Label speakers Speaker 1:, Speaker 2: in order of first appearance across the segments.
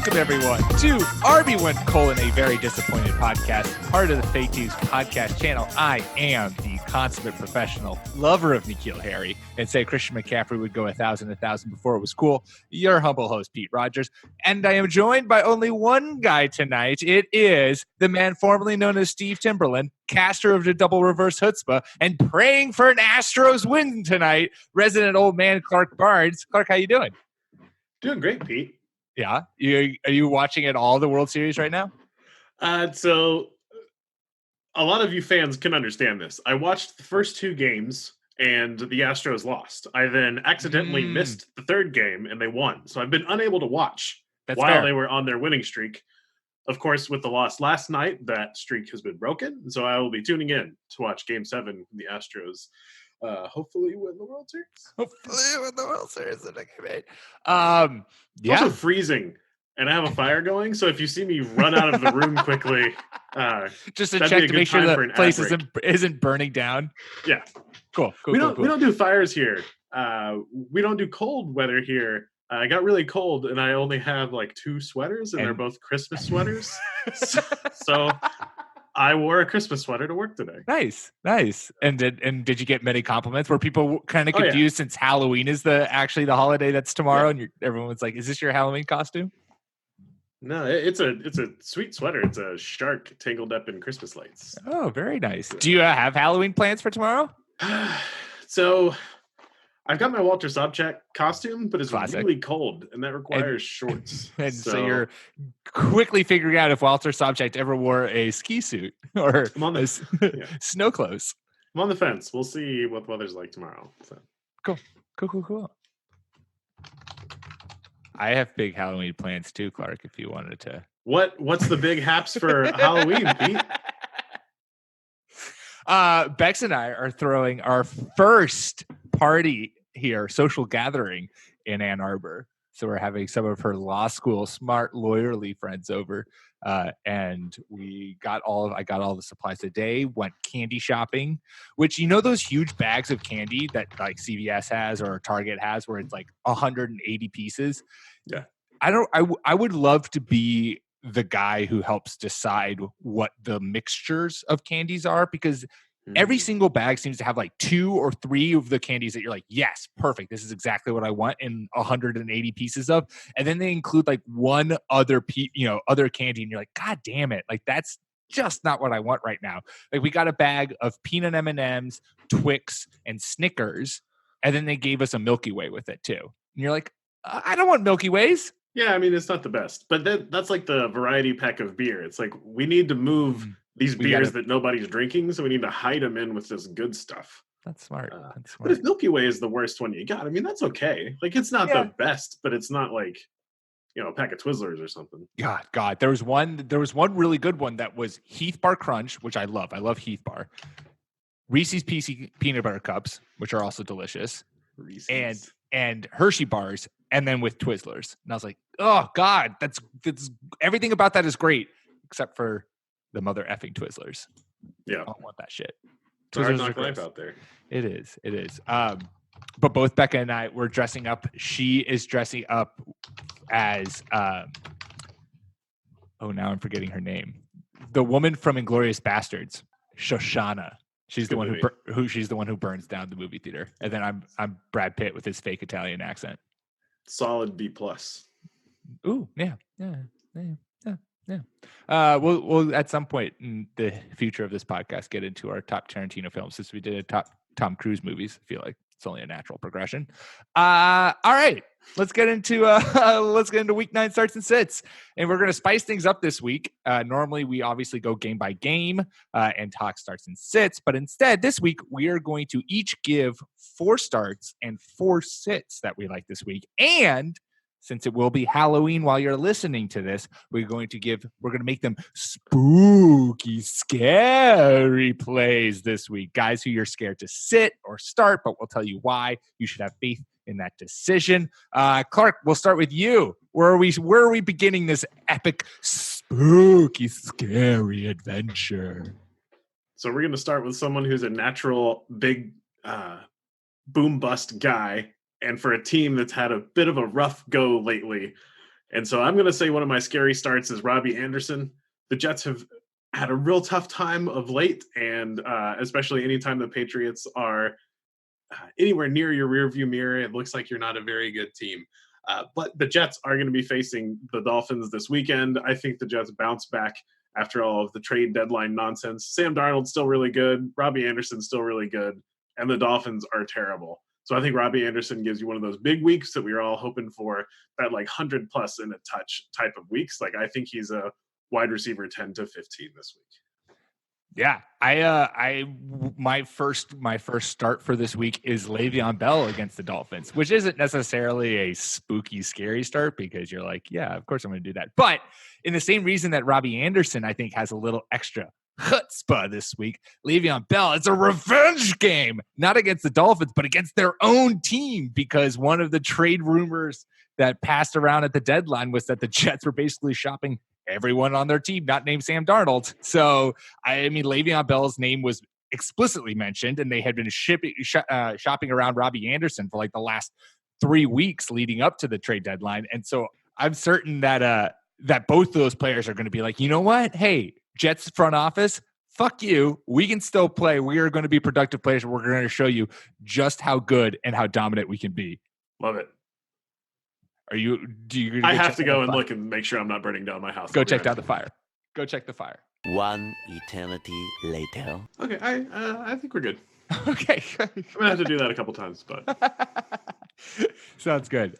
Speaker 1: Welcome, everyone, to RB1: a very disappointed podcast, part of the Fake News podcast channel. I am the consummate professional lover of N'Keal Harry, and say Christian McCaffrey would go 1,000 before it was cool. Your humble host, Pete Rogers, and I am joined by only one guy tonight. It is the man formerly known as Steve Timberland, caster of the double reverse chutzpah, and praying for an Astros win tonight, resident old man Clark Barnes. Clark, how you doing?
Speaker 2: Doing great, Pete.
Speaker 1: Yeah. Are you watching at all the World Series right now?
Speaker 2: So a lot of you fans can understand this. I watched the first two games and the Astros lost. I then accidentally missed the third game and they won. So I've been unable to watch while they were on their winning streak. Of course, with the loss last night, that streak has been broken. So I will be tuning in to watch Game 7 from the Astros. Hopefully win the World Series.
Speaker 1: Yeah.
Speaker 2: Also freezing, and I have a fire going. So if you see me run out of the room quickly,
Speaker 1: just to check to make sure the place isn't burning down.
Speaker 2: Yeah,
Speaker 1: cool.
Speaker 2: We don't do fires here. We don't do cold weather here. I got really cold, and I only have like 2 sweaters, and they're both Christmas sweaters. so I wore a Christmas sweater to work today.
Speaker 1: Nice. And did you get many compliments? Were people kind of confused since Halloween is actually the holiday that's tomorrow, and everyone was like, "Is this your Halloween costume?"
Speaker 2: No, it's a sweet sweater. It's a shark tangled up in Christmas lights.
Speaker 1: Oh, very nice. Do you have Halloween plans for tomorrow?
Speaker 2: So I've got my Walter Sobchak costume, but it's
Speaker 1: Classic.
Speaker 2: really cold, and that requires shorts.
Speaker 1: And so you're quickly figuring out if Walter Sobchak ever wore a ski suit or snow clothes.
Speaker 2: I'm on the fence. We'll see what the weather's like tomorrow. So.
Speaker 1: Cool. I have big Halloween plans too, Clark, if you wanted to.
Speaker 2: What's the big haps for Halloween, Pete?
Speaker 1: Bex and I are throwing our first party here, social gathering in Ann Arbor. So we're having some of her law school smart lawyerly friends over, and I got all the supplies today. Went candy shopping, which those huge bags of candy that like CVS has or Target has, where it's like 180 pieces.
Speaker 2: Yeah,
Speaker 1: I would love to be the guy who helps decide what the mixtures of candies are, because every single bag seems to have like 2 or 3 of the candies that you're like, yes, perfect. This is exactly what I want in 180 pieces of. And then they include like one other other candy. And you're like, God damn it. Like, that's just not what I want right now. Like, we got a bag of peanut M&Ms, Twix, and Snickers. And then they gave us a Milky Way with it too. And you're like, I don't want Milky Ways.
Speaker 2: Yeah, I mean, it's not the best. But that's like the variety pack of beer. It's like, we need to move these beers that nobody's drinking, so we need to hide them in with this good stuff.
Speaker 1: That's smart.
Speaker 2: But if Milky Way is the worst one you got, I mean, that's okay. Like, it's not the best, but it's not like, a pack of Twizzlers or something.
Speaker 1: God. There was one really good one that was Heath Bar Crunch, which I love. I love Heath Bar. Reese's Peanut Butter Cups, which are also delicious.
Speaker 2: Reese's.
Speaker 1: And Hershey bars, and then with Twizzlers. And I was like, oh God, that's everything about that is great, except for the mother effing Twizzlers.
Speaker 2: Yeah.
Speaker 1: I don't want that shit.
Speaker 2: Twizzlers are life out there.
Speaker 1: It is. But both Becca and I were dressing up. She is dressing up as now I'm forgetting her name. The woman from Inglourious Bastards, Shoshana. She's the one she's the one who burns down the movie theater. And then I'm Brad Pitt with his fake Italian accent.
Speaker 2: Solid B+.
Speaker 1: Ooh, yeah. We'll at some point in the future of this podcast get into our top Tarantino films, since we did a top Tom Cruise movies. I feel like it's only a natural progression. All right, let's get into week 9 starts and sits, and we're going to spice things up this week. Normally we obviously go game by game and talk starts and sits, but instead this week we are going to each give 4 starts and 4 sits that we like this week. And since it will be Halloween while you're listening to this, we're going to make them spooky, scary plays this week. Guys who you're scared to sit or start, but we'll tell you why. You should have faith in that decision. Clark, we'll start with you. Where are we beginning this epic, spooky, scary adventure?
Speaker 2: So we're going to start with someone who's a natural big boom bust guy. And for a team that's had a bit of a rough go lately, And so I'm going to say one of my scary starts is Robby Anderson. The Jets have had a real tough time of late, and especially anytime the Patriots are anywhere near your rearview mirror, it looks like you're not a very good team. But the Jets are going to be facing the Dolphins this weekend. I think the Jets bounce back after all of the trade deadline nonsense. Sam Darnold's still really good. Robby Anderson's still really good. And the Dolphins are terrible. So I think Robby Anderson gives you one of those big weeks that we were all hoping for, that like 100 plus in a touch type of weeks. Like I think he's a wide receiver 10 to 15 this week.
Speaker 1: Yeah, my first start for this week is Le'Veon Bell against the Dolphins, which isn't necessarily a spooky, scary start because you're like, yeah, of course I'm going to do that. But in the same reason that Robby Anderson, I think, has a little extra chutzpah this week, Le'Veon Bell, it's a revenge game, not against the Dolphins, but against their own team, because one of the trade rumors that passed around at the deadline was that the Jets were basically shopping everyone on their team, not named Sam Darnold. So, I mean, Le'Veon Bell's name was explicitly mentioned, and they had been shopping around Robby Anderson for like the last 3 weeks leading up to the trade deadline. And so I'm certain that that both of those players are going to be like, you know what? Hey, Jets front office, fuck you. We can still play. We are going to be productive players. And we're going to show you just how good and how dominant we can be.
Speaker 2: Love it.
Speaker 1: Are you? Do you?
Speaker 2: I have to go and look and make sure I'm not burning down my house.
Speaker 1: Go check out the fire. Go check the fire.
Speaker 3: One eternity later.
Speaker 2: Okay, I think we're good.
Speaker 1: Okay,
Speaker 2: I'm gonna have to do that a couple times, but
Speaker 1: sounds good.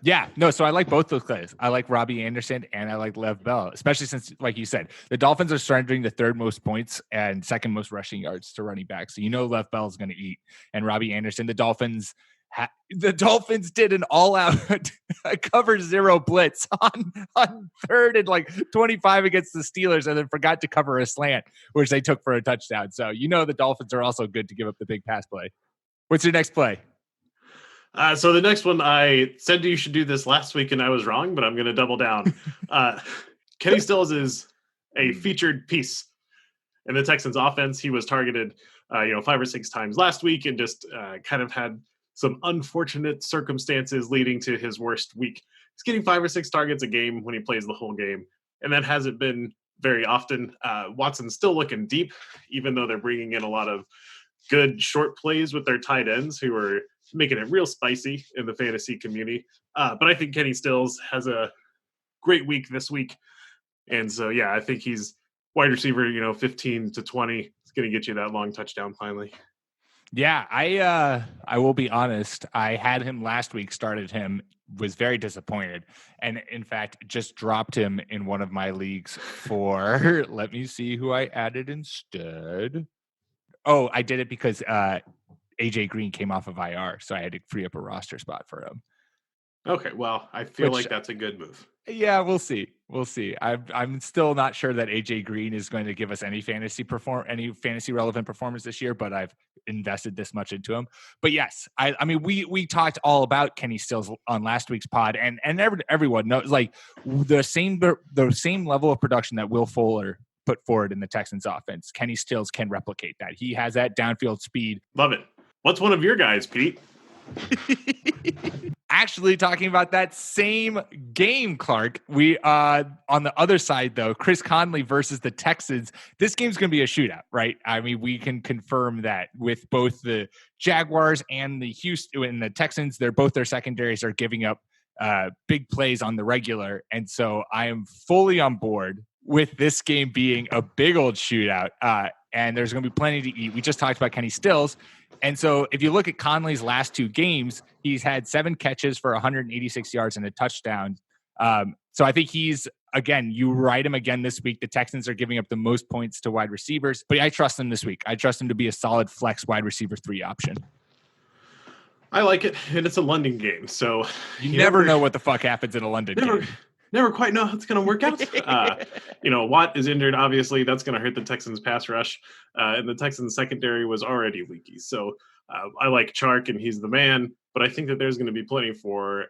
Speaker 1: Yeah, no. So I like both those players. I like Robby Anderson and I like Lev Bell, especially since, like you said, the Dolphins are surrendering the third most points and second most rushing yards to running back. So you know Lev Bell is going to eat, and Robby Anderson. The Dolphins did an all-out cover zero blitz on third and like 25 against the Steelers, and then forgot to cover a slant, which they took for a touchdown. So you know the Dolphins are also good to give up the big pass play. What's your next play?
Speaker 2: So the next one, I said you should do this last week, and I was wrong, but I'm going to double down. Kenny Stills is a featured piece in the Texans offense. He was targeted, 5 or 6 times last week, and just kind of had some unfortunate circumstances leading to his worst week. He's getting 5 or 6 targets a game when he plays the whole game, and that hasn't been very often. Watson's still looking deep, even though they're bringing in a lot of good short plays with their tight ends who are making it real spicy in the fantasy community. But I think Kenny Stills has a great week this week. And so, yeah, I think he's wide receiver, 15 to 20. It's going to get you that long touchdown finally.
Speaker 1: Yeah, I will be honest. I had him last week, started him, was very disappointed, and in fact just dropped him in one of my leagues for let me see who I added instead. Oh, I did it because AJ Green came off of IR, so I had to free up a roster spot for him.
Speaker 2: Okay, well, I feel like that's a good move.
Speaker 1: Yeah, we'll see. We'll see. I'm still not sure that AJ Green is going to give us any fantasy relevant performance this year, but I've invested this much into him. But yes, I mean we talked all about Kenny Stills on last week's pod, and everyone knows like the same level of production that Will Fuller put forward in the Texans offense. Kenny Stills can replicate that. He has that downfield speed.
Speaker 2: Love it. What's one of your guys, Pete?
Speaker 1: Actually, talking about that same game, Clark, we on the other side, though, Chris Conley versus the Texans. This game's going to be a shootout, right? I mean, we can confirm that with both the Jaguars and the Houston and the Texans. Their secondaries are giving up big plays on the regular. And so I am fully on board with this game being a big old shootout. And there's going to be plenty to eat. We just talked about Kenny Stills. And so if you look at Conley's last 2 games, he's had 7 catches for 186 yards and a touchdown. So I think you ride him again this week. The Texans are giving up the most points to wide receivers, but I trust him this week. I trust him to be a solid flex wide receiver 3 option.
Speaker 2: I like it, and it's a London game, so
Speaker 1: you never know what the fuck happens in a London game.
Speaker 2: Never quite know how it's going to work out. Watt is injured. Obviously, that's going to hurt the Texans' pass rush. And the Texans' secondary was already leaky. So I like Chark, and he's the man. But I think that there's going to be plenty for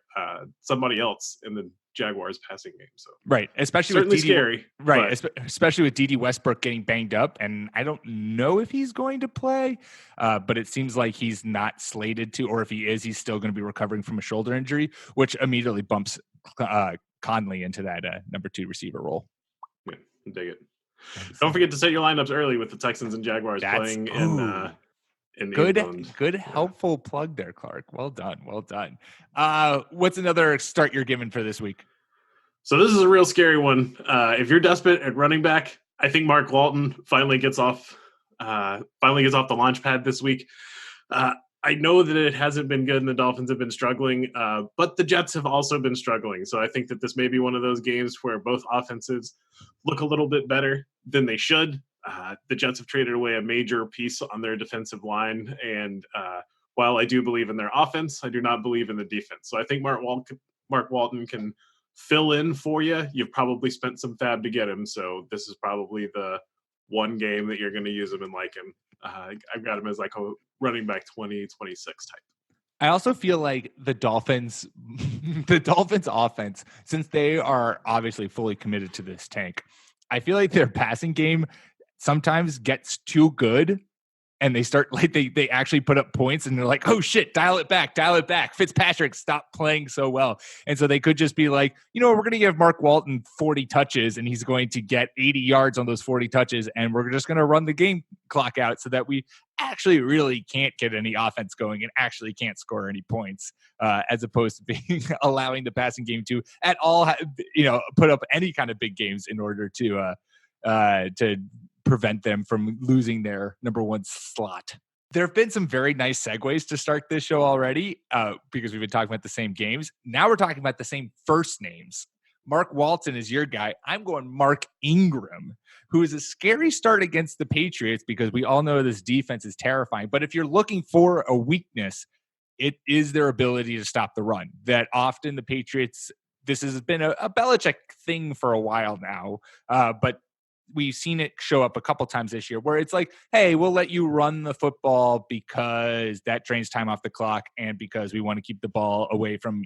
Speaker 2: somebody else in the Jaguars' passing game. So
Speaker 1: right, especially
Speaker 2: certainly
Speaker 1: with
Speaker 2: scary.
Speaker 1: Right, especially with Dede Westbrook getting banged up, and I don't know if he's going to play, but it seems like he's not slated to, or if he is, he's still going to be recovering from a shoulder injury, which immediately bumps Conley into that number 2 receiver role.
Speaker 2: Yeah, dig it. Don't forget to set your lineups early with the Texans and Jaguars playing in England.
Speaker 1: Good, helpful plug there, Clark. Well done. What's another start you're giving for this week?
Speaker 2: So this is a real scary one. If you're desperate at running back, I think Mark Walton finally gets off the launch pad this week. I know that it hasn't been good and the Dolphins have been struggling, but the Jets have also been struggling. So I think that this may be one of those games where both offenses look a little bit better than they should. The Jets have traded away a major piece on their defensive line. And while I do believe in their offense, I do not believe in the defense. So I think Mark Walton can fill in for you. You've probably spent some fab to get him. So this is probably the one game that you're going to use him and like him. I've got him as like a running back 2026 type.
Speaker 1: I also feel like the Dolphins offense, since they are obviously fully committed to this tank, I feel like their passing game sometimes gets too good and they start like they actually put up points and they're like, oh shit, dial it back. Fitzpatrick stopped playing so well. And so they could just be like, we're going to give Mark Walton 40 touches and he's going to get 80 yards on those 40 touches. And we're just going to run the game clock out so that we actually really can't get any offense going and actually can't score any points, as opposed to being allowing the passing game to at all, put up any kind of big games in order to prevent them from losing their number 1 slot. There have been some very nice segues to start this show already, because we've been talking about the same games. Now we're talking about the same first names. Mark Walton is your guy. I'm going Mark Ingram, who is a scary start against the Patriots because we all know this defense is terrifying. But if you're looking for a weakness, it is their ability to stop the run. That often the Patriots, this has been a Belichick thing for a while now, but we've seen it show up a couple times this year where it's like, hey, we'll let you run the football because that drains time off the clock and because we want to keep the ball away from,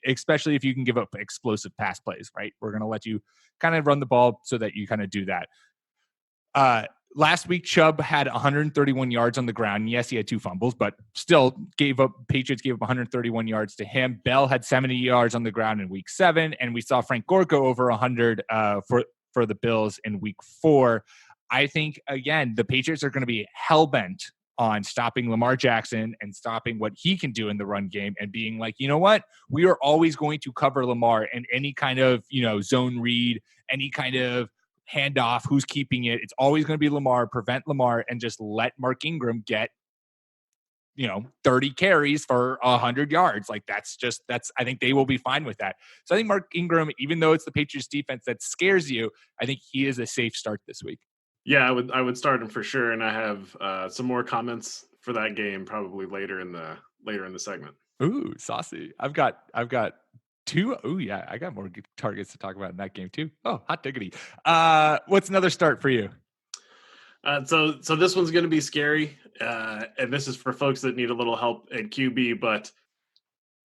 Speaker 1: especially if you can give up explosive pass plays, right? We're going to let you kind of run the ball so that you kind of do that. Last week, Chubb had 131 yards on the ground. Yes, he had 2 fumbles, but still Patriots gave up 131 yards to him. Bell had 70 yards on the ground in week 7, and we saw Frank Gore go over 100 for the Bills in week 4. I think, again, the Patriots are going to be hell-bent on stopping Lamar Jackson and stopping what he can do in the run game and being like, you know what? We are always going to cover Lamar in any kind of, zone read, any kind of handoff, who's keeping it. It's always going to be Lamar, prevent Lamar, and just let Mark Ingram get 30 carries for 100 yards. Like I think they will be fine with that. So I think Mark Ingram, even though it's the Patriots defense that scares you, I think he is a safe start this week. Yeah,
Speaker 2: I would start him for sure. And I have some more comments for that game probably later in the segment.
Speaker 1: Ooh, saucy. I've got 2. Oh yeah. I got more targets to talk about in that game too. Oh, hot diggity. What's another start for you?
Speaker 2: So this one's going to be scary, and this is for folks that need a little help at QB, but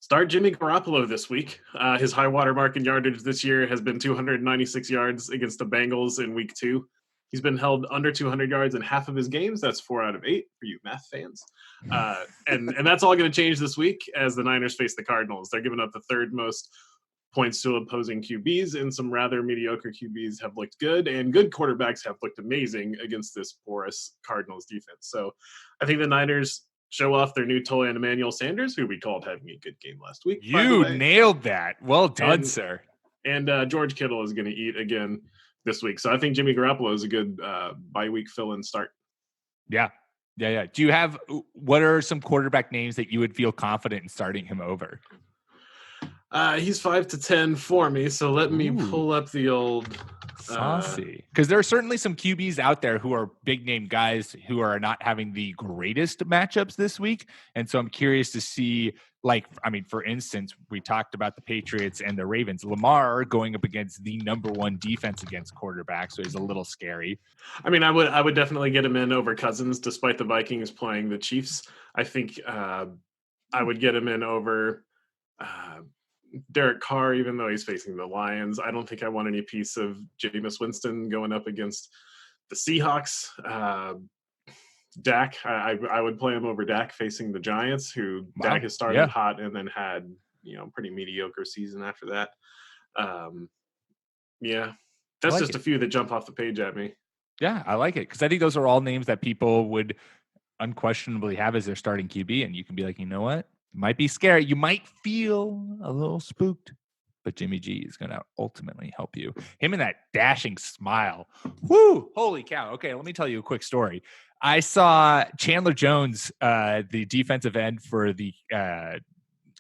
Speaker 2: start Jimmy Garoppolo this week. His high water mark in yardage this year has been 296 yards against the Bengals in week 2. He's been held under 200 yards in half of his games. That's 4 out of 8 for you math fans. And that's all going to change this week as the Niners face the Cardinals. They're giving up the 3rd most points to opposing QBs, and some rather mediocre QBs have looked good, and good quarterbacks have looked amazing against this porous Cardinals defense. So I think the Niners show off their new toy on Emmanuel Sanders, who we called having a good game last week.
Speaker 1: You nailed that. Well done, sir.
Speaker 2: And George Kittle is going to eat again this week. So I think Jimmy Garoppolo is a good bye-week fill-in start.
Speaker 1: Yeah. Do you have, what are some quarterback names that you would feel confident in starting him over?
Speaker 2: He's 5 to 10 for me, so let me pull up the old
Speaker 1: saucy. Because there are certainly some QBs out there who are big name guys who are not having the greatest matchups this week, and so I'm curious to see. For instance, we talked about the Patriots and the Ravens. Lamar going up against the number 1 defense against quarterbacks, so he's a little scary.
Speaker 2: I would definitely get him in over Cousins, despite the Vikings playing the Chiefs. I think I would get him in over Derek Carr, even though he's facing the Lions. I don't think I want any piece of Jameis Winston going up against the Seahawks. Dak, I would play him over Dak facing the Giants, who Dak has started hot and then had pretty mediocre season after that. Yeah, that's
Speaker 1: like
Speaker 2: just
Speaker 1: it.
Speaker 2: a few that jump off the page at me.
Speaker 1: Yeah, I like it because I think those are all names that people would unquestionably have as their starting QB, and you can be like, you know what? It might be scary. You might feel a little spooked, but Jimmy G is going to ultimately help you. Him and that dashing smile. Woo! Holy cow. Okay, let me tell you a quick story. I saw Chandler Jones, the defensive end for the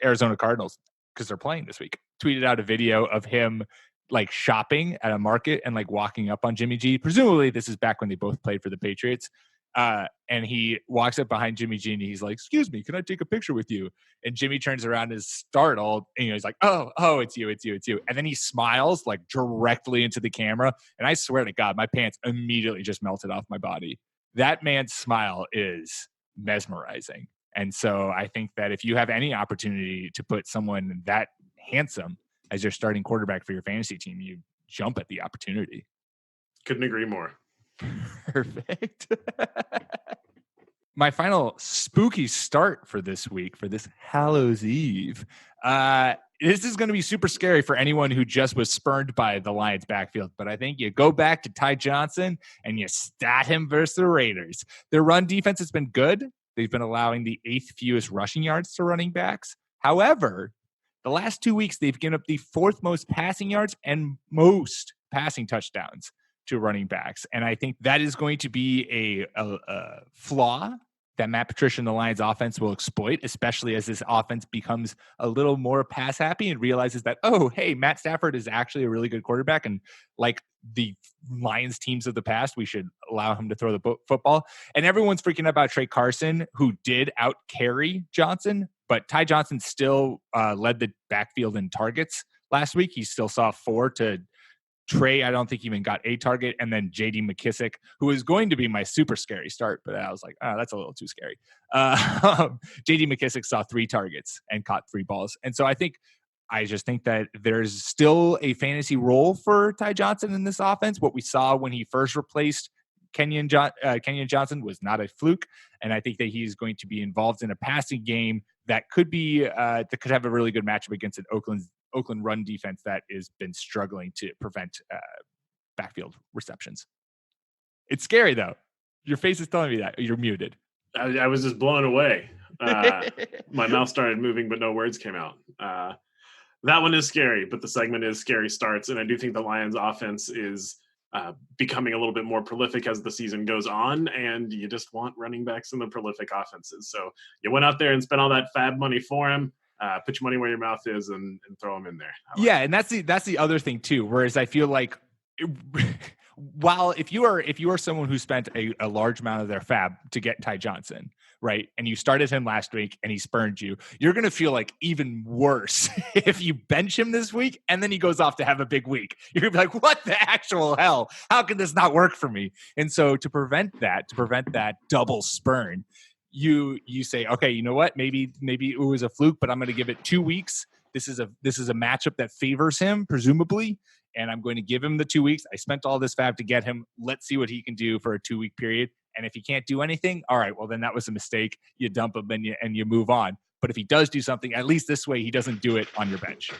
Speaker 1: Arizona Cardinals, because they're playing this week, tweeted out a video of him like shopping at a market and like walking up on Jimmy G. Presumably this is back when they both played for the Patriots. And he walks up behind Jimmy G and he's like, "Excuse me, can I take a picture with you?" And Jimmy turns around and is startled. And he's like, oh, it's you. And then he smiles like directly into the camera. And I swear to God, my pants immediately just melted off my body. That man's smile is mesmerizing. And so I think that if you have any opportunity to put someone that handsome as your starting quarterback for your fantasy team, you jump at the opportunity.
Speaker 2: Couldn't agree more.
Speaker 1: Perfect. My final spooky start for this week, for this Hallows Eve. This is going to be super scary for anyone who just was spurned by the Lions backfield. But I think you go back to Ty Johnson and you stat him versus the Raiders. Their run defense has been good. They've been allowing the 8th fewest rushing yards to running backs. However, the last 2 weeks, they've given up the 4th most passing yards and most passing touchdowns to running backs. And I think that is going to be a flaw that Matt Patricia and the Lions offense will exploit, especially as this offense becomes a little more pass happy and realizes that, oh, hey, Matt Stafford is actually a really good quarterback. And like the Lions teams of the past, we should allow him to throw the football. And everyone's freaking out about Trey Carson, who did out carry Johnson, but Ty Johnson still led the backfield in targets last week. He still saw 4 to Trey, I don't think even got a target. And then J.D. McKissick, who is going to be my super scary start, but I was like, oh, that's a little too scary. J.D. McKissick saw 3 targets and caught 3 balls. And so I just think that there's still a fantasy role for Ty Johnson in this offense. What we saw when he first replaced Kenyon Johnson was not a fluke. And I think that he's going to be involved in a passing game that could be that could have a really good matchup against an Oakland run defense that has been struggling to prevent backfield receptions. It's scary, though. Your face is telling me that. You're muted.
Speaker 2: I was just blown away. My mouth started moving, but no words came out. That one is scary, but the segment is scary starts. And I do think the Lions offense is becoming a little bit more prolific as the season goes on. And you just want running backs in the prolific offenses. So you went out there and spent all that fab money for him. Put your money where your mouth is and throw them in there.
Speaker 1: And that's the other thing too. Whereas I feel like, while if you are someone who spent a large amount of their fab to get Ty Johnson, right, and you started him last week and he spurned you, you're going to feel like even worse if you bench him this week and then he goes off to have a big week. You're going to be like, what the actual hell? How can this not work for me? And so to prevent that double spurn, you say, okay, you know what? Maybe it was a fluke, but I'm going to give it 2 weeks. This is a matchup that favors him, presumably, and I'm going to give him the 2 weeks. I spent all this fab to get him. Let's see what he can do for a 2-week period. And if he can't do anything, all right, well, then that was a mistake. You dump him and you move on. But if he does do something, at least this way, he doesn't do it on your bench.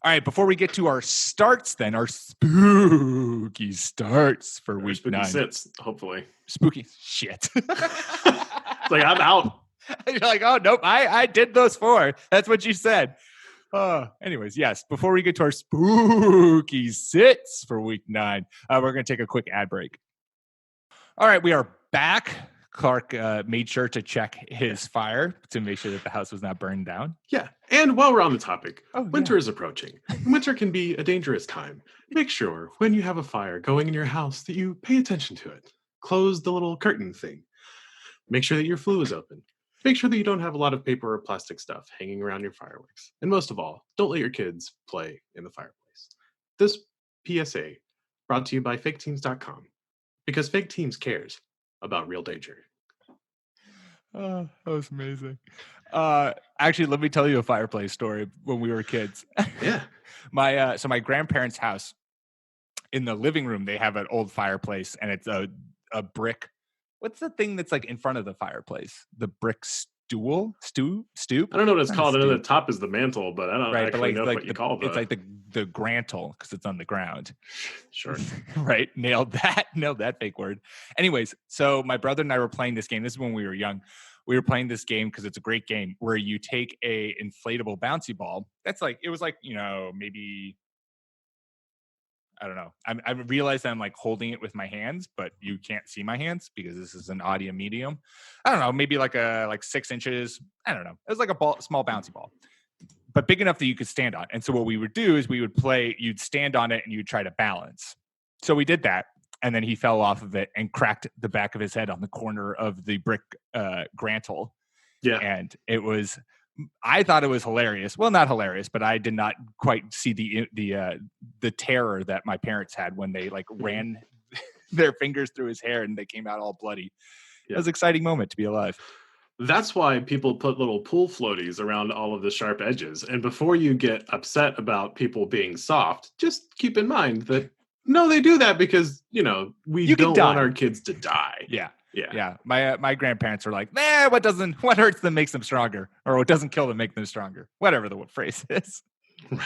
Speaker 1: All right, before we get to our starts, then, our spooky starts for week
Speaker 2: spooky
Speaker 1: 9.
Speaker 2: Sits, hopefully.
Speaker 1: Spooky shit.
Speaker 2: It's like, I'm out.
Speaker 1: You're like, oh, nope, I did those 4. That's what you said. Anyways, yes, before we get to our spooky sits for week 9, we're going to take a quick ad break. All right, we are back. Clark made sure to check his fire to make sure that the house was not burned down.
Speaker 2: Yeah, and while we're on the topic, winter is approaching. Winter can be a dangerous time. Make sure when you have a fire going in your house that you pay attention to it. Close the little curtain thing. Make sure that your flue is open. Make sure that you don't have a lot of paper or plastic stuff hanging around your fireworks. And most of all, don't let your kids play in the fireplace. This PSA brought to you by FakeTeams.com, because Fake Teams cares about real danger.
Speaker 1: Oh, that was amazing. Actually, let me tell you a fireplace story when we were kids.
Speaker 2: Yeah.
Speaker 1: My grandparents' house, in the living room, they have an old fireplace, and it's a brick. What's the thing that's like in front of the fireplace? The brick stoop.
Speaker 2: I don't know what it's
Speaker 1: Not a
Speaker 2: called. I know the
Speaker 1: stoop.
Speaker 2: top is the mantle, but I don't
Speaker 1: Right, but
Speaker 2: actually
Speaker 1: like
Speaker 2: know
Speaker 1: like
Speaker 2: what you call
Speaker 1: it's
Speaker 2: the.
Speaker 1: like the grantle because it's on the ground.
Speaker 2: Sure.
Speaker 1: Right, nailed that fake word. Anyways, so my brother and I were playing this game. This is when we were young. We were playing this game because it's a great game where you take a inflatable bouncy ball. That's like it was like maybe I don't know. I realized I'm like holding it with my hands, but you can't see my hands because this is an audio medium. I don't know, maybe like 6 inches. I don't know. It was like a small bouncy ball, but big enough that you could stand on. And so what we would do is we would play. You'd stand on it and you'd try to balance. So we did that, and then he fell off of it and cracked the back of his head on the corner of the brick grantle.
Speaker 2: Yeah.
Speaker 1: And I thought it was hilarious. Well, not hilarious, but I did not quite see the terror that my parents had when they like ran their fingers through his hair and they came out all bloody.
Speaker 2: Yeah.
Speaker 1: It was an exciting moment to be alive.
Speaker 2: That's why people put little pool floaties around all of the sharp edges. And before you get upset about people being soft, just keep in mind that no, they do that because, we
Speaker 1: You can
Speaker 2: don't want
Speaker 1: die.
Speaker 2: our kids to die.
Speaker 1: Yeah.
Speaker 2: Yeah.
Speaker 1: Yeah. My grandparents are like, what hurts them makes them stronger, or what doesn't kill them make them stronger. Whatever the phrase is.
Speaker 2: Right.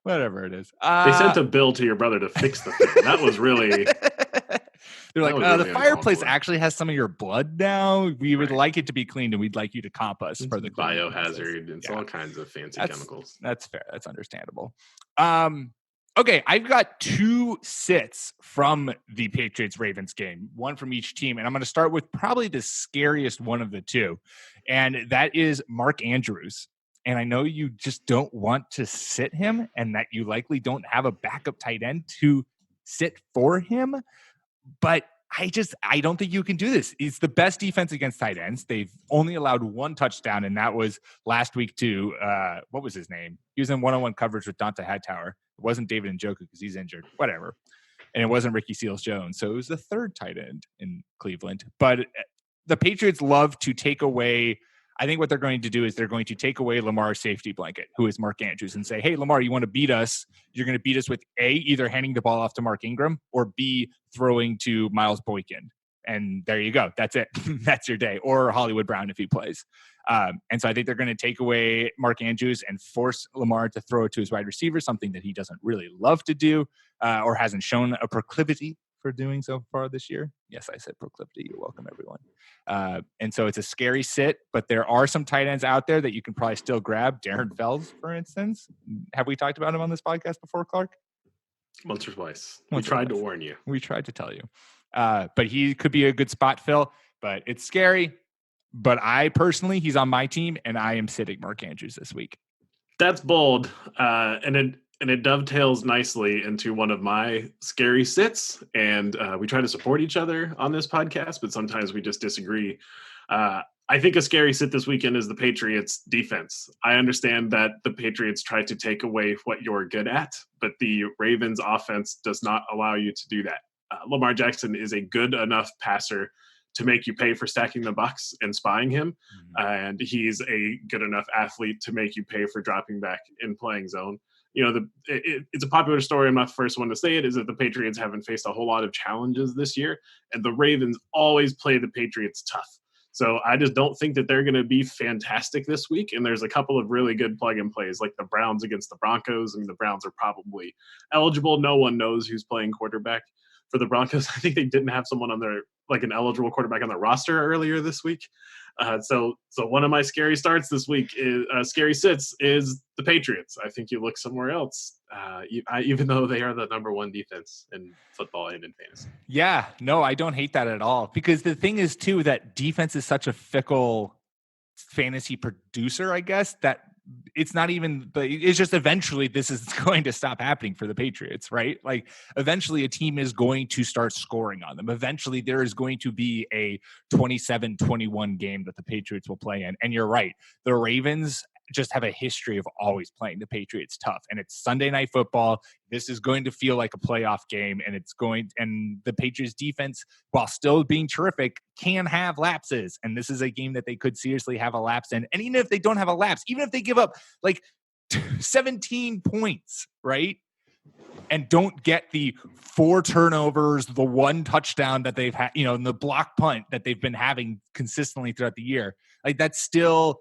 Speaker 1: Whatever it is.
Speaker 2: They sent a bill to your brother to fix the thing. That was really.
Speaker 1: They're like,
Speaker 2: was really
Speaker 1: the fireplace
Speaker 2: uncalled for.
Speaker 1: actually has some of your blood now. We would
Speaker 2: Right.
Speaker 1: like it to be cleaned, and we'd like you to comp us for the cleaning process."
Speaker 2: Biohazard. It's all kinds of fancy chemicals.
Speaker 1: That's fair. That's understandable. Okay, I've got 2 sits from the Patriots-Ravens game, one from each team, and I'm going to start with probably the scariest one of the 2, and that is Mark Andrews. And I know you just don't want to sit him, and that you likely don't have a backup tight end to sit for him, but I don't think you can do this. It's the best defense against tight ends. They've only allowed 1 touchdown, and that was last week to what was his name? He was in one-on-one coverage with Dante Hightower. It wasn't David Njoku because he's injured. Whatever. And it wasn't Ricky Seals-Jones. So it was the 3rd tight end in Cleveland. But the Patriots love to take away. I think what they're going to do is they're going to take away Lamar's safety blanket, who is Mark Andrews, and say, hey, Lamar, you want to beat us? You're going to beat us with A, either handing the ball off to Mark Ingram, or B, throwing to Miles Boykin. And there you go. That's it. That's your day. Or Hollywood Brown if he plays. And so I think they're going to take away Mark Andrews and force Lamar to throw it to his wide receiver, something that he doesn't really love to do or hasn't shown a proclivity for doing so far this year. Yes, I said proclivity. You're welcome, everyone. And so it's a scary sit, but there are some tight ends out there that you can probably still grab. Darren Fells, for instance. Have we talked about him on this podcast before, Clark?
Speaker 2: Once or twice.
Speaker 1: We
Speaker 2: tried to warn you.
Speaker 1: We tried to tell you. But he could be a good spot fill, but it's scary. But I personally, he's on my team, and I am sitting Mark Andrews this week.
Speaker 2: That's bold. And it dovetails nicely into one of my scary sits. And we try to support each other on this podcast, but sometimes we just disagree. I think a scary sit this weekend is the Patriots defense. I understand that the Patriots try to take away what you're good at, but the Ravens offense does not allow you to do that. Lamar Jackson is a good enough passer to make you pay for stacking the box and spying him. And he's a good enough athlete to make you pay for dropping back and playing zone. It's a popular story. I'm not the first one to say it, is that the Patriots haven't faced a whole lot of challenges this year, and the Ravens always play the Patriots tough. So I just don't think that they're going to be fantastic this week. And there's a couple of really good plug and plays, like the Browns against the Broncos. I mean, the Browns are probably eligible. No one knows who's playing quarterback for the Broncos. I think they didn't have someone on their, like an eligible quarterback on their roster earlier this week. So one of my scary starts this week is scary sits is the Patriots. I think you look somewhere else, even though they are the number 1 defense in football and in fantasy.
Speaker 1: Yeah, no, I don't hate that at all, because the thing is too, that defense is such a fickle fantasy producer, I guess, that it's not even, but it's just eventually this is going to stop happening for the Patriots, right? Like eventually a team is going to start scoring on them. Eventually there is going to be a 27-21 game that the Patriots will play in. And you're right. The Ravens just have a history of always playing the Patriots tough, and it's Sunday Night Football. This is going to feel like a playoff game, and the Patriots defense, while still being terrific, can have lapses. And this is a game that they could seriously have a lapse in. And even if they don't have a lapse, even if they give up like 17 points, right? and don't get the 4 turnovers, the 1 touchdown that they've had, and the block punt that they've been having consistently throughout the year. Like that's a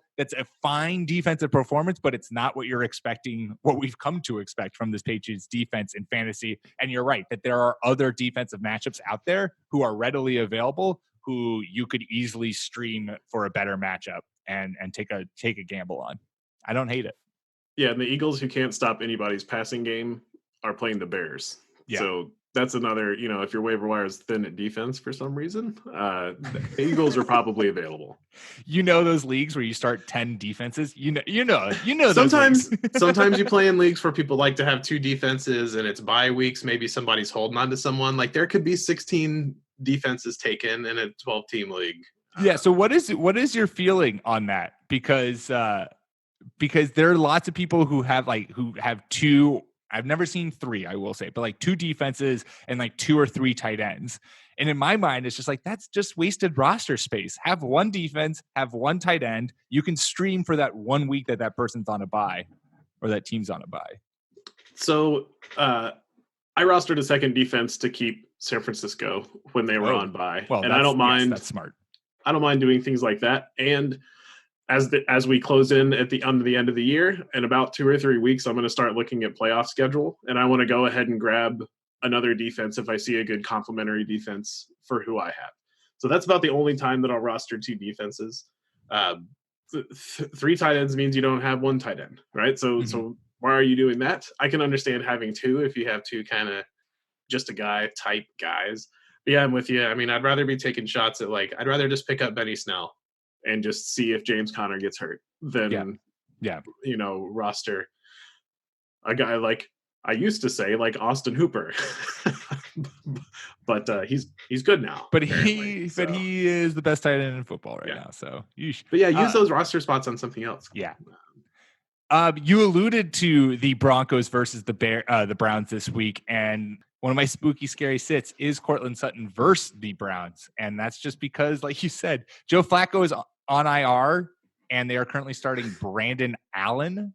Speaker 1: fine defensive performance, but it's not what you're expecting, what we've come to expect from this Patriots defense in fantasy. And you're right that there are other defensive matchups out there who are readily available, who you could easily stream for a better matchup and take a gamble on. I don't hate it.
Speaker 2: Yeah, and the Eagles, who can't stop anybody's passing game, are playing the Bears.
Speaker 1: Yeah.
Speaker 2: So that's another, if your waiver wire is thin at defense for some reason, the Eagles are probably available.
Speaker 1: Those leagues where you start 10 defenses,
Speaker 2: sometimes you play in leagues where people like to have 2 defenses and it's bye weeks. Maybe somebody's holding on to someone. Like there could be 16 defenses taken in a 12-team league.
Speaker 1: Yeah. So what is your feeling on that? Because there are lots of people who have 2. I've never seen 3, I will say, but like 2 defenses and like 2 or 3 tight ends. And in my mind, it's just like, that's just wasted roster space. Have 1 defense, have 1 tight end. You can stream for that 1 week that person's on a bye or that team's on a bye.
Speaker 2: So I rostered a second defense to keep San Francisco when they were on bye.
Speaker 1: Well,
Speaker 2: and I don't mind.
Speaker 1: That's smart.
Speaker 2: I don't mind doing things like that. And as we close in at the end of the year, in about 2 or 3 weeks, I'm going to start looking at playoff schedule, and I want to go ahead and grab another defense if I see a good complementary defense for who I have. So that's about the only time that I'll roster 2 defenses. 3 tight ends means you don't have 1 tight end, right? So why are you doing that? I can understand having 2 if you have 2 kind of just a guy type guys. But yeah, I'm with you. I mean, I'd rather be taking shots at I'd rather just pick up Benny Snell and just see if James Conner gets hurt than, roster a guy like I used to say like Austin Hooper, but he's good now.
Speaker 1: But he is the best tight end in football right now. So
Speaker 2: use those roster spots on something else.
Speaker 1: Yeah. You alluded to the Broncos versus the Browns this week, and one of my spooky, scary sits is Cortland Sutton versus the Browns. And that's just because, like you said, Joe Flacco is on IR, and they are currently starting Brandon Allen,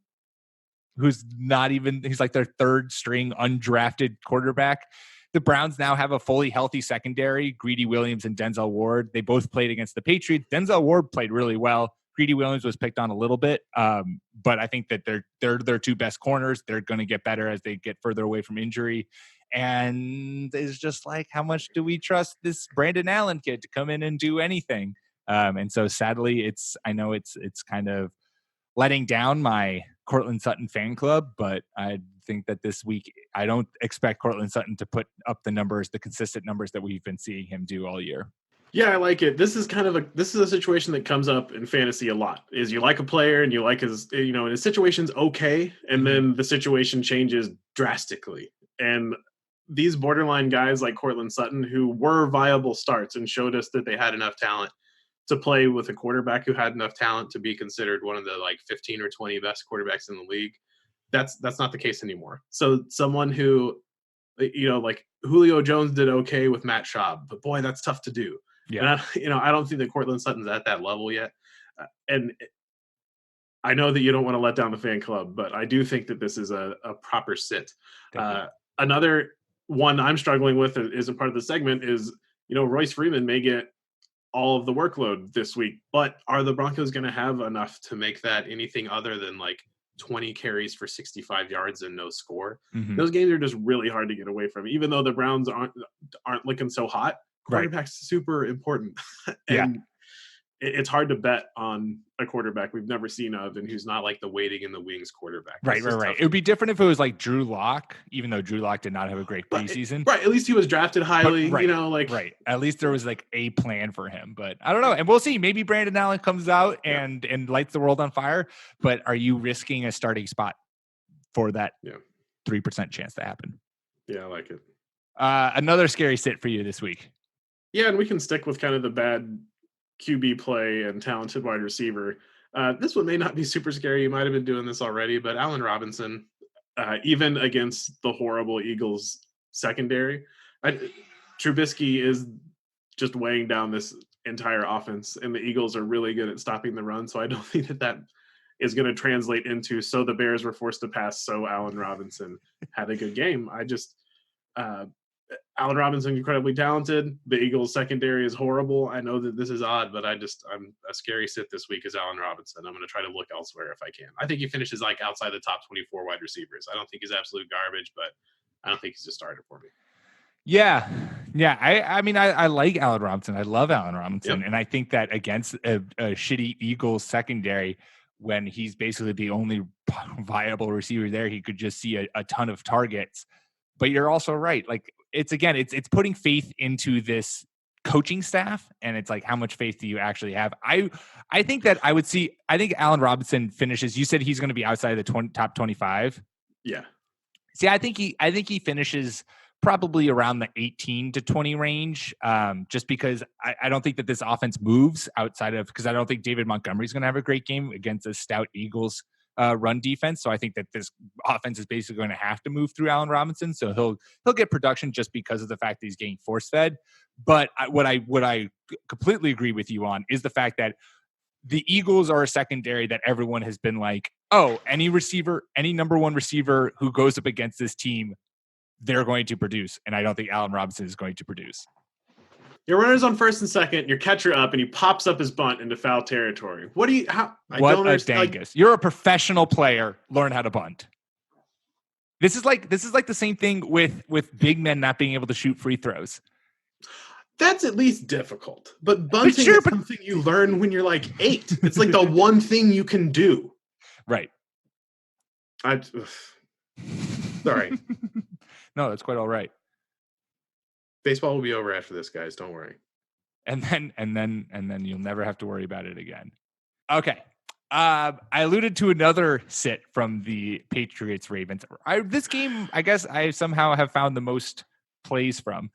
Speaker 1: who's he's like their 3rd string undrafted quarterback. The Browns now have a fully healthy secondary, Greedy Williams and Denzel Ward. They both played against the Patriots. Denzel Ward played really well. Greedy Williams was picked on a little bit, but I think that they're their 2 best corners. They're going to get better as they get further away from injury. And it's just like, how much do we trust this Brandon Allen kid to come in and do anything? And so sadly, I know it's kind of letting down my Cortland Sutton fan club, but I think that this week, I don't expect Cortland Sutton to put up the consistent numbers that we've been seeing him do all year.
Speaker 2: Yeah, I like it. This is a situation that comes up in fantasy a lot. Is you like a player and you like his, and his situation's okay, and then the situation changes drastically. And these borderline guys like Cortland Sutton, who were viable starts and showed us that they had enough talent to play with a quarterback who had enough talent to be considered one of the 15 or 20 best quarterbacks in the league. That's not the case anymore. So someone who, like Julio Jones did okay with Matt Schaub, but boy, that's tough to do. Yeah. And I don't think that Cortland Sutton's at that level yet. And I know that you don't want to let down the fan club, but I do think that this is a proper sit. Another one I'm struggling with isn't part of the segment is, Royce Freeman may get all of the workload this week, but are the Broncos going to have enough to make that anything other than 20 carries for 65 yards and no score? Mm-hmm. Those games are just really hard to get away from, even though the Browns aren't looking so hot. Quarterback's super important. And it's hard to bet on a quarterback we've never seen of and who's not the waiting in the wings quarterback.
Speaker 1: Right. It would be different if it was Drew Lock, even though Drew Lock did not have a great preseason.
Speaker 2: Right. At least he was drafted highly,
Speaker 1: Right. At least there was a plan for him, but I don't know. And we'll see. Maybe Brandon Allen comes out and lights the world on fire, but are you risking a starting spot for that 3% chance to happen?
Speaker 2: Yeah, I like it.
Speaker 1: Another scary sit for you this week.
Speaker 2: Yeah, and we can stick with kind of the bad QB play and talented wide receiver. This one may not be super scary. You might have been doing this already, but Allen Robinson, even against the horrible Eagles secondary, Trubisky is just weighing down this entire offense, and the Eagles are really good at stopping the run. So I don't think that is going to translate into so the Bears were forced to pass, so Allen Robinson had a good game. Allen Robinson incredibly talented. The Eagles secondary is horrible. I know that this is odd, but I'm a scary sit this week is Allen Robinson. I'm going to try to look elsewhere if I can. I think he finishes like outside the top 24 wide receivers. I don't think he's absolute garbage, but I don't think he's a starter for me.
Speaker 1: Yeah. I mean, I like Allen Robinson. I love Allen Robinson.
Speaker 2: Yep.
Speaker 1: And I think that against a shitty Eagles secondary, when he's basically the only viable receiver there, he could just see a ton of targets. But you're also right. Like, it's putting faith into this coaching staff. And it's like, how much faith do you actually have? I think Allen Robinson finishes, you said he's going to be outside of the top 25.
Speaker 2: Yeah.
Speaker 1: See, I think he finishes probably around the 18 to 20 range, just because I don't think that this offense moves outside of, because I don't think David Montgomery's going to have a great game against a stout Eagles run defense. So I think that this offense is basically going to have to move through Allen Robinson. So he'll get production just because of the fact that he's getting force fed. But what I completely agree with you on is the fact that the Eagles are a secondary that everyone has been like, oh, any number one receiver who goes up against this team, they're going to produce. And I don't think Allen Robinson is going to produce.
Speaker 2: Your runner's on first and second, your catcher up, and he pops up his bunt into foul territory. What a dangus.
Speaker 1: You're a professional player. Learn how to bunt. This is like the same thing with big men not being able to shoot free throws.
Speaker 2: That's at least difficult. But bunting is something you learn when you're like 8. It's like the one thing you can do.
Speaker 1: Right.
Speaker 2: Sorry.
Speaker 1: No, that's quite all right.
Speaker 2: Baseball will be over after this, guys. Don't worry.
Speaker 1: And then you'll never have to worry about it again. Okay. I alluded to another sit from the Patriots Ravens. This game, I guess I somehow have found the most plays from.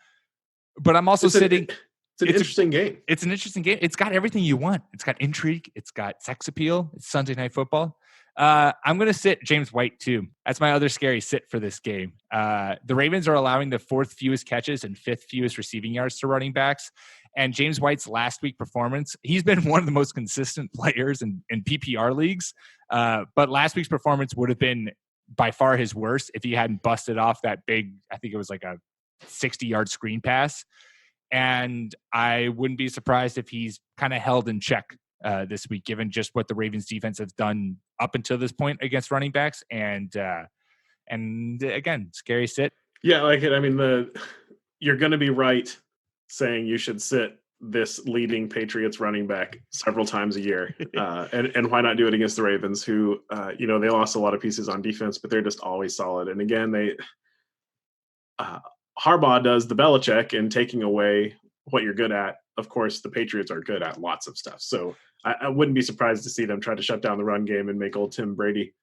Speaker 1: But I'm also sitting.
Speaker 2: It's an interesting game.
Speaker 1: It's an interesting game. It's got everything you want. It's got intrigue. It's got sex appeal. It's Sunday Night Football. I'm going to sit James White too. That's my other scary sit for this game. The Ravens are allowing the 4th fewest catches and 5th fewest receiving yards to running backs. And James White's last week performance, he's been one of the most consistent players in PPR leagues. But last week's performance would have been by far his worst if he hadn't busted off that big, I think it was like a 60-yard screen pass. And I wouldn't be surprised if he's kind of held in check this week, given just what the Ravens defense has done up until this point against running backs. And again, scary sit.
Speaker 2: Yeah, I like it. I mean, you're going to be right saying you should sit this leading Patriots running back several times a year. And why not do it against the Ravens, who, they lost a lot of pieces on defense, but they're just always solid. And again, Harbaugh does the Belichick in taking away what you're good at. Of course, the Patriots are good at lots of stuff. So I wouldn't be surprised to see them try to shut down the run game and make old Tim Brady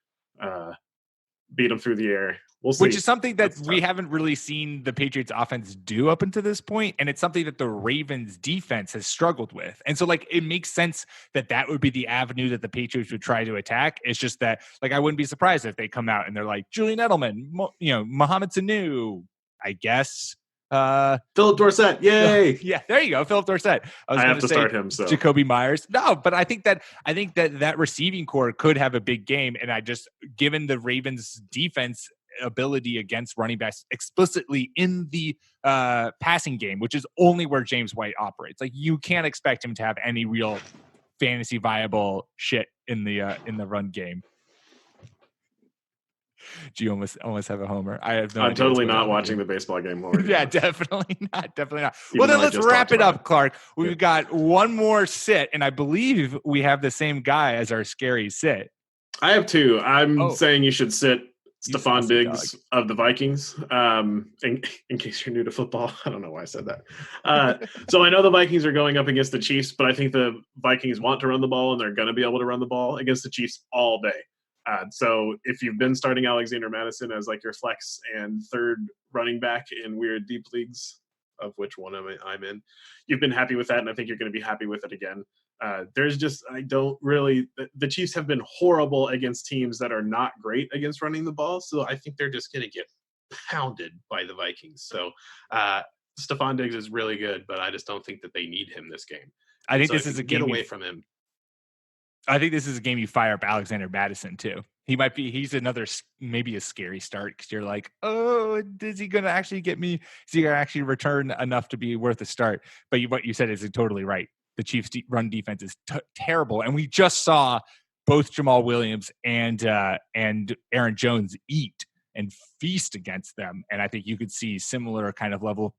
Speaker 2: beat them through the air. We'll see.
Speaker 1: Which is something that we haven't really seen the Patriots offense do up until this point. And it's something that the Ravens defense has struggled with. And so it makes sense that would be the avenue that the Patriots would try to attack. It's just that I wouldn't be surprised if they come out and they're like Julian Edelman, Mohamed Sanu, I guess.
Speaker 2: Philip Dorsett, yay!
Speaker 1: Yeah, there you go, Philip Dorsett.
Speaker 2: I have to start him. So
Speaker 1: Jacoby Myers. No, but I think that receiving core could have a big game, and given the Ravens' defense ability against running backs explicitly in the passing game, which is only where James White operates. Like, you can't expect him to have any real fantasy viable shit in the run game. Do you almost have a homer? I have no idea.
Speaker 2: I'm totally not watching the baseball game.
Speaker 1: Yeah, definitely not. Well, then let's wrap it up, Clark. We've got one more sit, and I believe we have the same guy as our scary sit.
Speaker 2: I have 2. I'm saying you should sit Stephon Diggs of the Vikings. In case you're new to football, I don't know why I said that. So I know the Vikings are going up against the Chiefs, but I think the Vikings want to run the ball, and they're going to be able to run the ball against the Chiefs all day. So if you've been starting Alexander Madison as like your flex and third running back in weird deep leagues, of which one I'm in, you've been happy with that, and I think you're going to be happy with it again. The Chiefs have been horrible against teams that are not great against running the ball, so I think they're just going to get pounded by the Vikings. So Stephon Diggs is really good, but I just don't think that they need him this game.
Speaker 1: I think this is a game
Speaker 2: away from him.
Speaker 1: I think this is a game you fire up Alexander Madison too. He's another, maybe a scary start because you're like, oh, is he going to actually get me? Is he going to actually return enough to be worth a start? But what you said is totally right. The Chiefs' run defense is terrible. And we just saw both Jamal Williams and Aaron Jones eat and feast against them. And I think you could see similar kind of level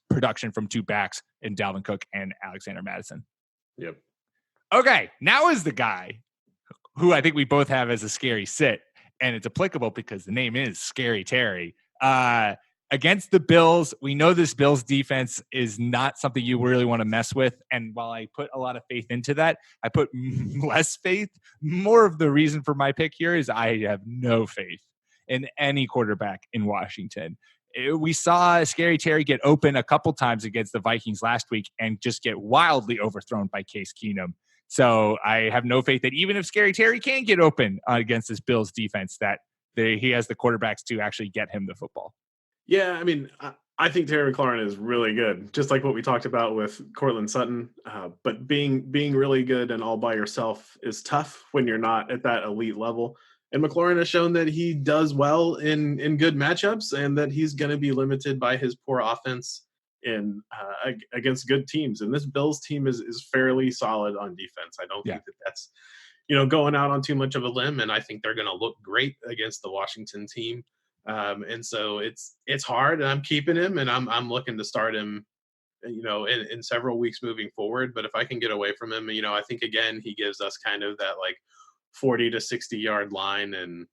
Speaker 1: production from two backs in Dalvin Cook and Alexander Madison.
Speaker 2: Yep.
Speaker 1: Okay, now is the guy who I think we both have as a scary sit, and it's applicable because the name is Scary Terry. Against the Bills, we know this Bills defense is not something you really want to mess with, and while I put a lot of faith into that, I put less faith. More of the reason for my pick here is I have no faith in any quarterback in Washington. We saw Scary Terry get open a couple times against the Vikings last week and just get wildly overthrown by Case Keenum. So I have no faith that even if Scary Terry can get open against this Bills defense, that he has the quarterbacks to actually get him the football.
Speaker 2: Yeah, I mean, I think Terry McLaurin is really good, just like what we talked about with Cortland Sutton. But being really good and all by yourself is tough when you're not at that elite level. And McLaurin has shown that he does well in good matchups and that he's going to be limited by his poor offense against good teams. And this Bills team is fairly solid on defense. I don't think that's going out on too much of a limb. And I think they're going to look great against the Washington team. And so it's hard, and I'm keeping him, and I'm looking to start him, in several weeks moving forward. But if I can get away from him, I think again he gives us kind of that like 40 to 60 yard line, and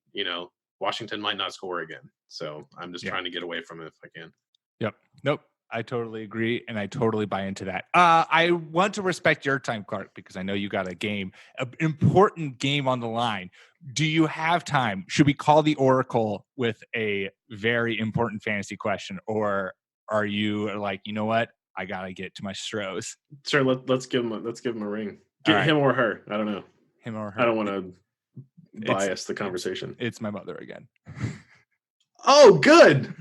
Speaker 2: Washington might not score again. So I'm just trying to get away from it if I can.
Speaker 1: Yep. Nope. I totally agree, and I totally buy into that. I want to respect your time, Clark, because I know you got an important game on the line. Do you have time? Should we call the Oracle with a very important fantasy question, or are you like, you know what? I gotta get to my Stros.
Speaker 2: Sure, let's give him a ring. Get him or her. I don't know.
Speaker 1: Him or her.
Speaker 2: I don't want to bias the conversation.
Speaker 1: It's my mother again.
Speaker 2: Oh, good.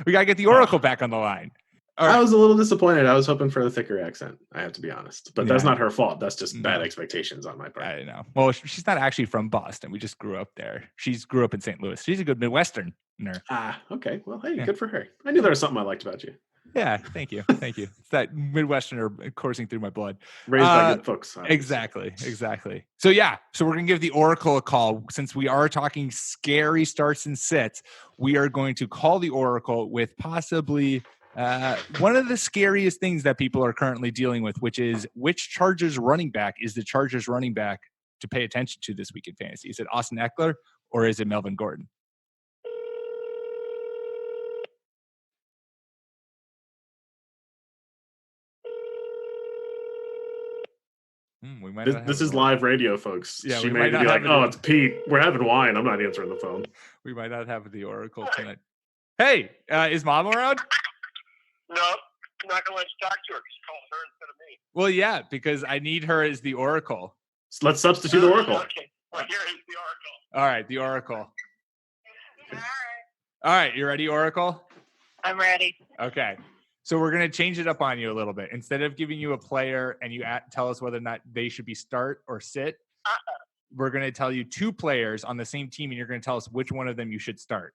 Speaker 1: We gotta get the Oracle back on the line.
Speaker 2: Right. I was a little disappointed. I was hoping for a thicker accent. I have to be honest, but that's not her fault. That's just bad expectations on my part.
Speaker 1: I know. Well, she's not actually from Boston. We just grew up there. She grew up in St. Louis. She's a good Midwesterner.
Speaker 2: Okay. Well, hey, good for her. I knew there was something I liked about you.
Speaker 1: Yeah, thank you. It's that Midwesterner coursing through my blood.
Speaker 2: Raised by good folks.
Speaker 1: Exactly. So we're going to give the Oracle a call. Since we are talking scary starts and sits, we are going to call the Oracle with possibly one of the scariest things that people are currently dealing with, which is which Chargers running back is the Chargers running back to pay attention to this week in fantasy. Is it Austin Eckler or is it Melvin Gordon?
Speaker 2: This is live radio, folks.
Speaker 1: Yeah,
Speaker 2: she may be like, "Oh, it's Pete. We're having wine. I'm not answering the phone."
Speaker 1: We might not have the Oracle tonight. Hey, is Mom around?
Speaker 4: No, I'm not going to let you talk to her because you called her instead of me.
Speaker 1: Well, yeah, because I need her as the Oracle.
Speaker 2: So let's substitute the Oracle.
Speaker 4: Okay. Well, here is the Oracle.
Speaker 1: All right, the Oracle.
Speaker 4: All
Speaker 1: right, you ready, Oracle?
Speaker 4: I'm ready.
Speaker 1: Okay. So we're going to change it up on you a little bit. Instead of giving you a player and you tell us whether or not they should be start or sit, we're going to tell you two players on the same team, and you're going to tell us which one of them you should start.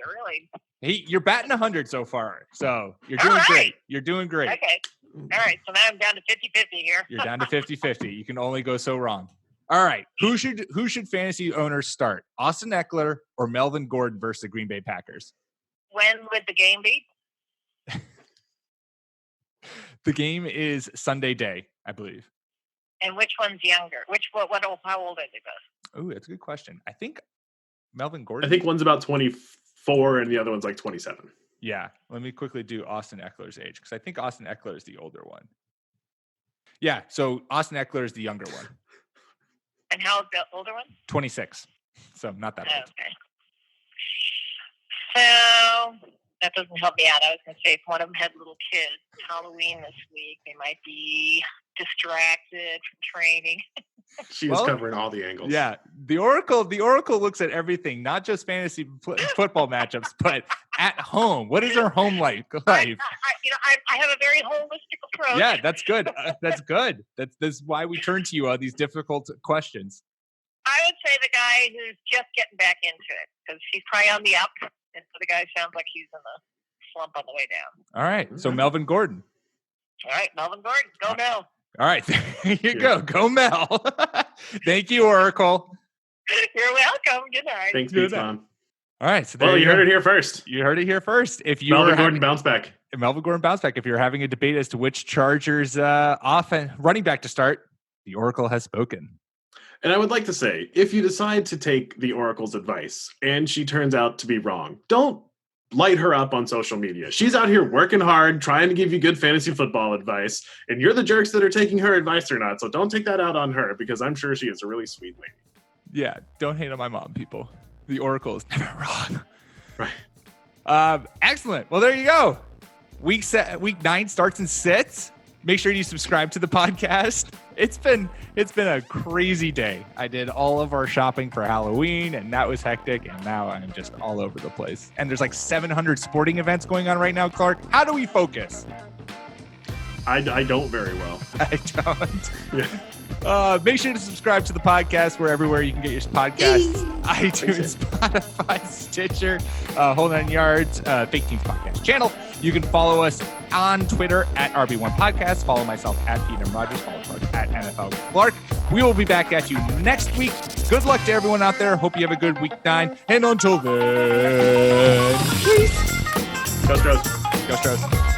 Speaker 4: Really?
Speaker 1: Hey, you're batting 100 so far, so you're doing great. You're doing great.
Speaker 4: Okay. All right, so now I'm down to 50-50 here.
Speaker 1: You're down to 50-50. You can only go so wrong. All right, who should fantasy owners start? Austin Eckler or Melvin Gordon versus the Green Bay Packers?
Speaker 4: When would the game be?
Speaker 1: The game is Sunday day, I believe.
Speaker 4: And which one's younger? How old are they both?
Speaker 1: Oh, that's a good question. I think Melvin Gordon.
Speaker 2: I think one's about 24 and the other one's like 27.
Speaker 1: Yeah. Let me quickly do Austin Eckler's age because I think Austin Eckler is the older one. Yeah. So Austin Eckler is the younger one.
Speaker 4: And how's the older one?
Speaker 1: 26. So not that old.
Speaker 4: Okay. So that doesn't help me out. I was going to say if one of them had little kids, Halloween this week, they might be distracted from training.
Speaker 2: She is covering all the angles.
Speaker 1: Yeah, the Oracle looks at everything, not just fantasy football matchups, but at home. What is her home life?
Speaker 5: I have a very holistic approach.
Speaker 1: Yeah, that's good. That's good. That's why we turn to you on these difficult questions.
Speaker 5: I would say the guy who's just getting back into it because he's probably on the up, and so the guy sounds like he's in the slump on the way down.
Speaker 1: All right, so Melvin Gordon.
Speaker 5: All right, Melvin Gordon, go Mel.
Speaker 1: All right, there you go, Mel. Thank you, Oracle.
Speaker 5: You're welcome. Good night.
Speaker 2: Thanks, Pete Tom.
Speaker 1: All right, so
Speaker 2: you heard it here first.
Speaker 1: You heard it here first. If you
Speaker 2: Melvin Gordon bounce back.
Speaker 1: Melvin Gordon bounce back. If you're having a debate as to which Chargers running back to start, the Oracle has spoken.
Speaker 2: And I would like to say, if you decide to take the Oracle's advice and she turns out to be wrong, don't light her up on social media. She's out here working hard, trying to give you good fantasy football advice, and you're the jerks that are taking her advice or not. So don't take that out on her because I'm sure she is a really sweet lady.
Speaker 1: Yeah, don't hate on my mom, people. The Oracle is never wrong.
Speaker 2: Right.
Speaker 1: Excellent. Well, there you go. Week 9 starts in 6. Make sure you subscribe to the podcast. It's been a crazy day. I did all of our shopping for Halloween, and that was hectic. And now I'm just all over the place. And there's like 700 sporting events going on right now, Clark. How do we focus?
Speaker 2: I don't very well.
Speaker 1: I don't.
Speaker 2: Yeah.
Speaker 1: Make sure to subscribe to the podcast wherever you can get your podcasts. iTunes, Spotify, Stitcher, Hold On Yards, Fake Teams Podcast channel. You can follow us on Twitter at RB1 Podcast. Follow myself at Peter Rogers. Follow Clark at NFL Clark. We will be back at you next week. Good luck to everyone out there. Hope you have a good week 9. And until then, peace.
Speaker 2: Go Stros.
Speaker 1: Go Stros.